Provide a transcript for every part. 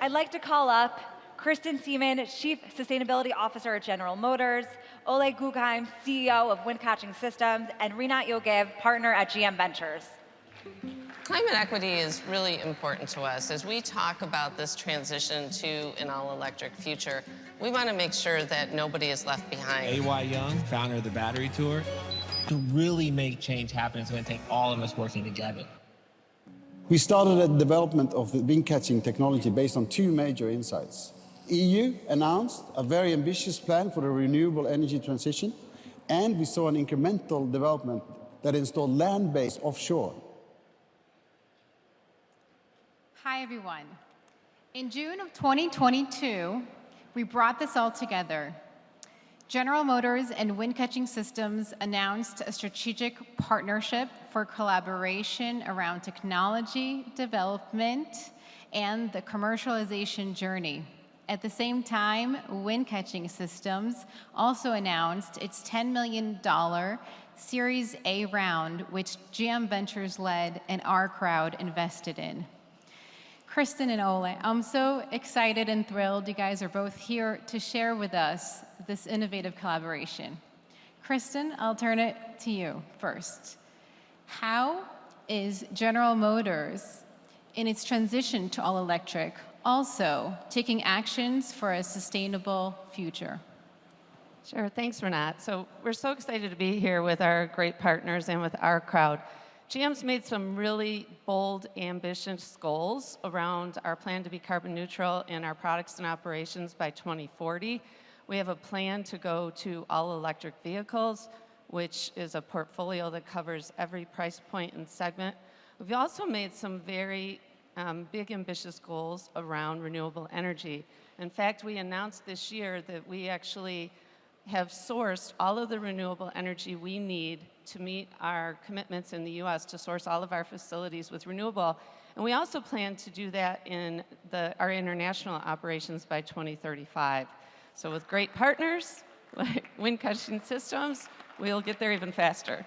I'd like to call up Kristen Siemen, Chief Sustainability Officer at General Motors, Ole Heggheim, CEO of Wind Catching Systems, and Rinat Yogev Partner at GM Ventures. Climate equity is really important to us. As we talk about this transition to an all-electric future, we want to make sure that nobody is left behind. A.Y. Young, founder of the Battery Tour. To really make change happen, it's going to take all of us working together. We started a development of the wind catching technology based on two major insights. EU announced a very ambitious plan for the renewable energy transition, and we saw an incremental development that installed land-based offshore. Hi, everyone. In June of 2022, we brought this all together. General Motors and Wind Catching Systems announced a strategic partnership for collaboration around technology development and the commercialization journey. At the same time, Wind Catching Systems also announced its $10 million Series A round, which GM Ventures led and OurCrowd invested in. Kristen and Ole, I'm so excited and thrilled you guys are both here to share with us this innovative collaboration. Kristen, I'll turn it to you first. How is General Motors, in its transition to all electric, also taking actions for a sustainable future? Sure, thanks, Rinat. So we're so excited to be here with our great partners and with OurCrowd. GM's made some really bold, ambitious goals around our plan to be carbon neutral in our products and operations by 2040. We have a plan to go to all electric vehicles, which is a portfolio that covers every price point and segment. We've also made some very big, ambitious goals around renewable energy. In fact, we announced this year that we actually have sourced all of the renewable energy we need to meet our commitments in the U.S. to source all of our facilities with renewable. And we also plan to do that in our international operations by 2035. So with great partners like Wind Catching Systems, we'll get there even faster.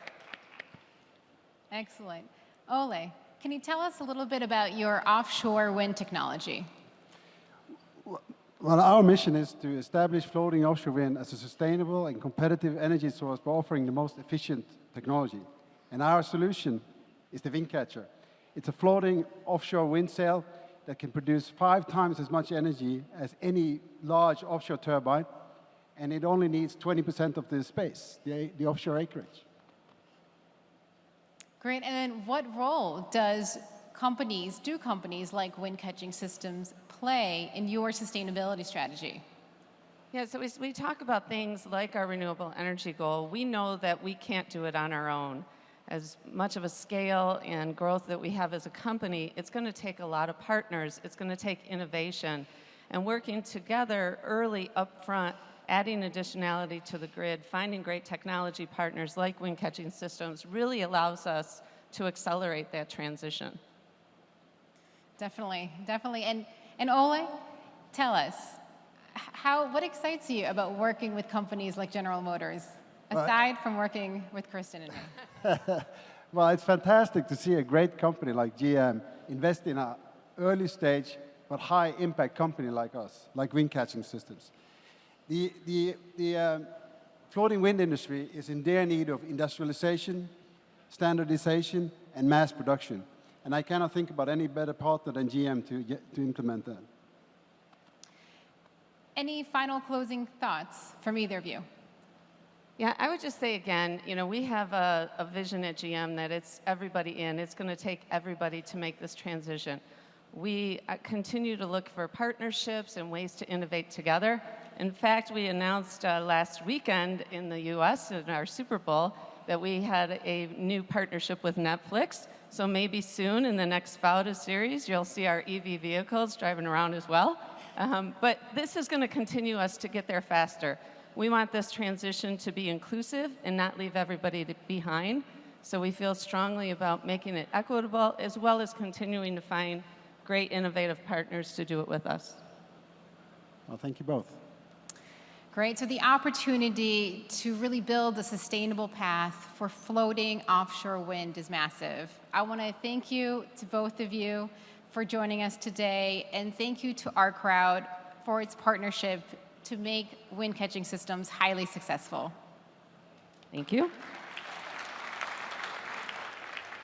Excellent. Ole, can you tell us a little bit about your offshore wind technology? Well, our mission is to establish floating offshore wind as a sustainable and competitive energy source by offering the most efficient technology. And our solution is the Wind Catcher. It's a floating offshore wind sail that can produce 5 times as much energy as any large offshore turbine, and it only needs 20% of the space, the offshore acreage. Great, and then what role do companies like Wind Catching Systems play in your sustainability strategy? Yeah, so as we talk about things like our renewable energy goal, we know that we can't do it on our own. As much of a scale and growth that we have as a company, it's going to take a lot of partners. It's going to take innovation. And working together early up front, adding additionality to the grid, finding great technology partners like Wind Catching Systems really allows us to accelerate that transition. Definitely, definitely. And Ole, tell us, what excites you about working with companies like General Motors, aside from working with Kristen and me? Well, it's fantastic to see a great company like GM invest in an early stage but high impact company like us, like Wind Catching Systems. The floating wind industry is in dire need of industrialization, standardization, and mass production. And I cannot think about any better partner than GM to implement that. Any final closing thoughts from either of you? Yeah, I would just say again, we have a vision at GM that it's everybody in. It's going to take everybody to make this transition. We continue to look for partnerships and ways to innovate together. In fact, we announced last weekend in the US in our Super Bowl that we had a new partnership with Netflix. So maybe soon in the next Fauda series, you'll see our EV vehicles driving around as well. But this is going to continue us to get there faster. We want this transition to be inclusive and not leave everybody behind. So we feel strongly about making it equitable as well as continuing to find great innovative partners to do it with us. Well, thank you both. Great, so the opportunity to really build a sustainable path for floating offshore wind is massive. I want to thank you to both of you for joining us today, and thank you to OurCrowd for its partnership to make wind catching systems highly successful. Thank you.